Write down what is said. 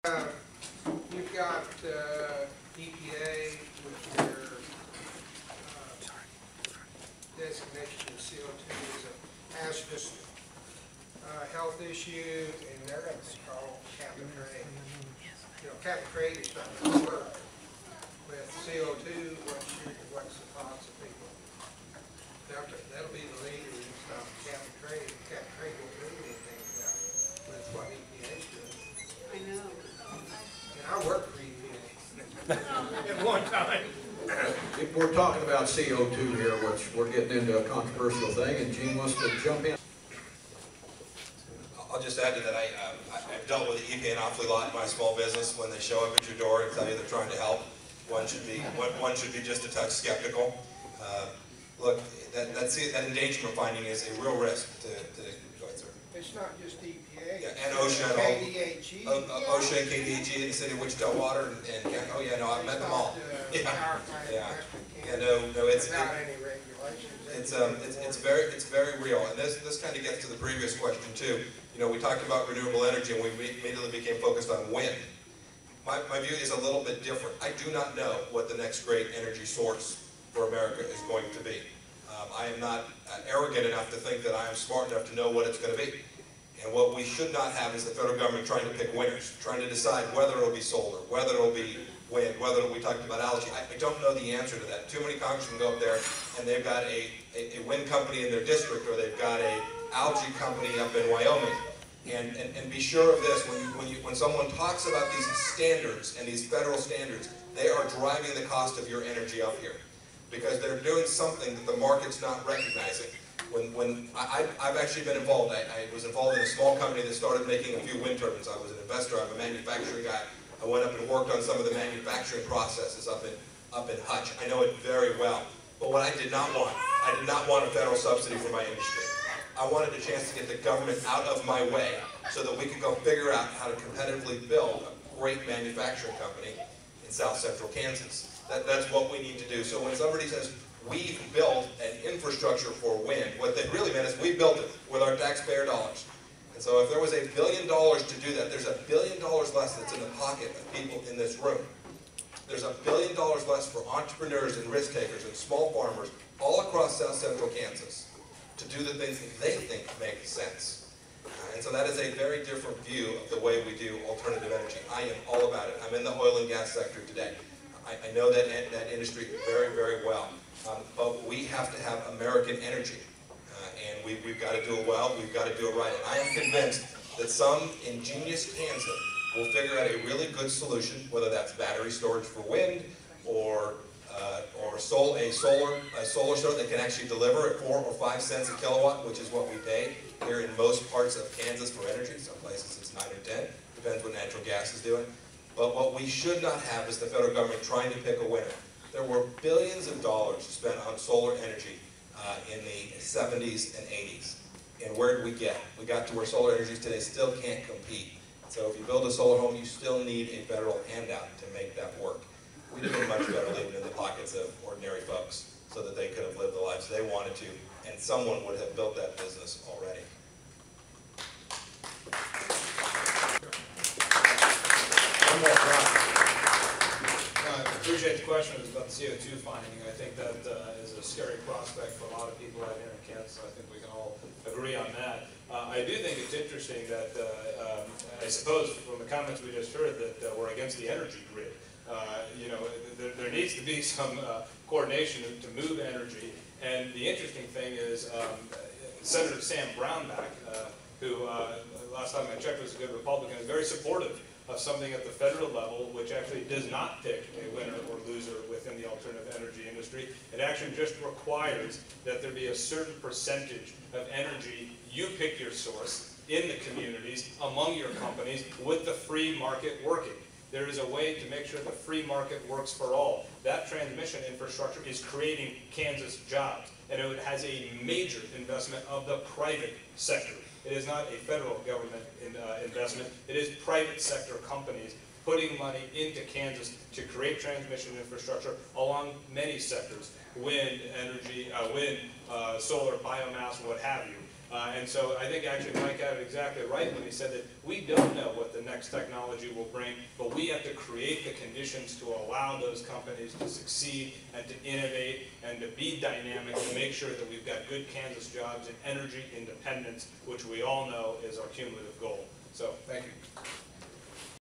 You've got EPA with their designation of CO2 as a hazardous health issue, and they're going to call cap and trade. You know, cap and trade is not going to work with CO2. What's the thoughts of people? That'll be the leader in stop cap and trade. Cap and trade won't do anything with what EPA is doing. I know. And I worked for EPA at one time. If we're talking about CO2 here, which we're getting into a controversial thing, and Gene wants to jump in. I'll just add to that, I've dealt with the EPA an awfully lot in my small business. When they show up at your door and tell you they're trying to help, one should be just a touch skeptical. Look, that endangerment finding is a real risk to go ahead, sir. It's not just EPA. Yeah, and OSHA and KDHE. OSHA and KDHE in the city of Wichita Water and oh yeah, no, I've met them all. No, it's without any regulations. It's very real, and this kind of gets to the previous question too. You know, we talked about renewable energy, and we immediately became focused on wind. My view is a little bit different. I do not know what the next great energy source for America is going to be. I am not arrogant enough to think that I am smart enough to know what it's going to be. And what we should not have is the federal government trying to pick winners, trying to decide whether it'll be solar, whether it'll be wind, whether we talked about algae. I don't know the answer to that. Too many congressmen go up there and they've got a wind company in their district, or they've got a algae company up in Wyoming. And be sure of this, when someone talks about these standards and these federal standards, they are driving the cost of your energy up here, because they're doing something that the market's not recognizing. I've actually been involved. I was involved in a small company that started making a few wind turbines. I was an investor. I'm a manufacturing guy. I went up and worked on some of the manufacturing processes up in Hutch. I know it very well. But what I did not want a federal subsidy for my industry. I wanted a chance to get the government out of my way so that we could go figure out how to competitively build a great manufacturing company in south central Kansas. That's what we need to do. So when somebody says, we've built an infrastructure for wind, what they really meant is we built it with our taxpayer dollars. And so if there was $1 billion to do that, there's $1 billion less that's in the pocket of people in this room. There's $1 billion less for entrepreneurs and risk takers and small farmers all across south central Kansas to do the things that they think make sense. And so that is a very different view of the way we do alternative energy. I am all about it. I'm in the oil and gas sector today. I know that industry very, very well. But we have to have American energy. And we've got to do it well, we've got to do it right. And I am convinced that some ingenious Kansas will figure out a really good solution, whether that's battery storage for wind or a solar store that can actually deliver at 4 or 5 cents a kilowatt, which is what we pay here in most parts of Kansas for energy. Some places it's 9 or 10, depends what natural gas is doing. But what we should not have is the federal government trying to pick a winner. There were billions of dollars spent on solar energy in the 70s and 80s. And where did we get? We got to where solar energy today still can't compete. So if you build a solar home, you still need a federal handout to make that work. We'd have been much better leaving it in the pockets of ordinary folks so that they could have lived the lives they wanted to, and someone would have built that business already. One more round. I appreciate the question about the CO2 finding. I think that is a scary prospect for a lot of people out here in Kansas. I think we can all agree on that. I do think it's interesting that, I suppose from the comments we just heard, that we're against the energy grid. You know, there needs to be some coordination to move energy. And the interesting thing is Senator Sam Brownback, who last time I checked was a good Republican, is very supportive of something at the federal level which actually does not pick a winner or loser within the alternative energy industry. It actually just requires that there be a certain percentage of energy, you pick your source, in the communities, among your companies, with the free market working. There is a way to make sure the free market works for all. That transmission infrastructure is creating Kansas jobs, and it has a major investment of the private sector. It is not a federal government investment. It is private sector companies putting money into Kansas to create transmission infrastructure along many sectors: wind, energy, solar, biomass, what have you. And so I think actually Mike had it exactly right when he said that we don't know what the next technology will bring, but we have to create the conditions to allow those companies to succeed and to innovate and to be dynamic to make sure that we've got good Kansas jobs and energy independence, which we all know is our cumulative goal. So thank you.